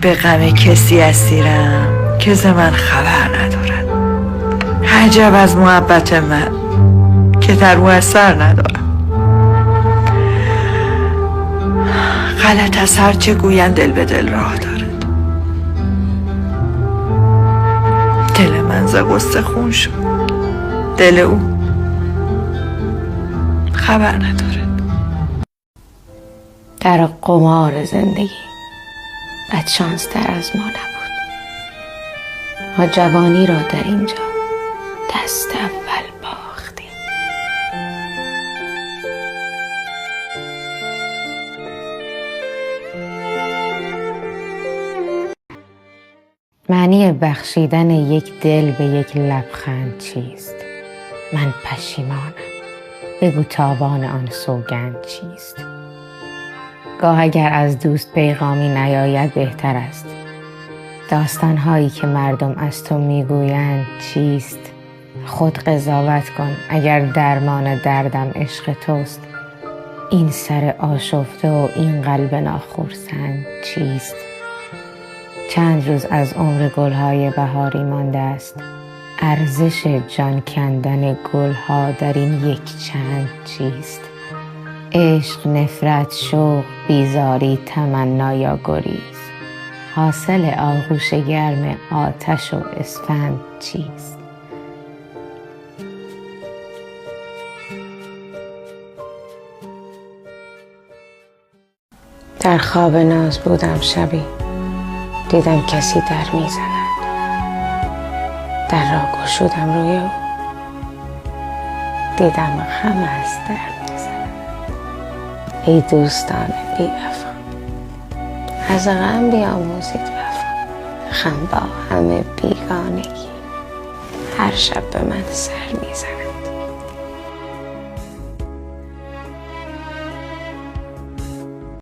به غم کسی اسیرم که ز من خبر ندارد. عجب از محبت من که در او اثر ندارم. غلط از هر چه گویند دل به دل راه دارد. دل من ز غصه خون شد، دل او خبر ندارد. در قمار زندگی بدشانستر از ما نبود. ما جوانی را در اینجا دست اول باختیم. معنی بخشیدن یک دل به یک لبخند چیست؟ من پشیمانم، بگو تاوان آن سوگند چیست؟ گاه اگر از دوست پیغامی نیاید بهتر است. داستانهایی که مردم از تو میگویند چیست؟ خود قضاوت کن اگر درمان دردم عشق توست. این سر آشفته و این قلب ناخرسند چیست؟ چند روز از عمر گلهای بهاری مانده است. ارزش جان کندن گلها در این یک چند چیست؟ عشق، نفرت، شوق، بیزاری، تمنا یا گریز، حاصل آغوش گرم آتش و اسفند چیست؟ در خواب ناز بودم شبی، دیدم کسی در میزند. در را گشودم روی او، دیدم غم از در میزند. ای دوستان بی وفا، از غم بیاموزید وفا. غم با همه بیگانگی هر شب به من سر میزند.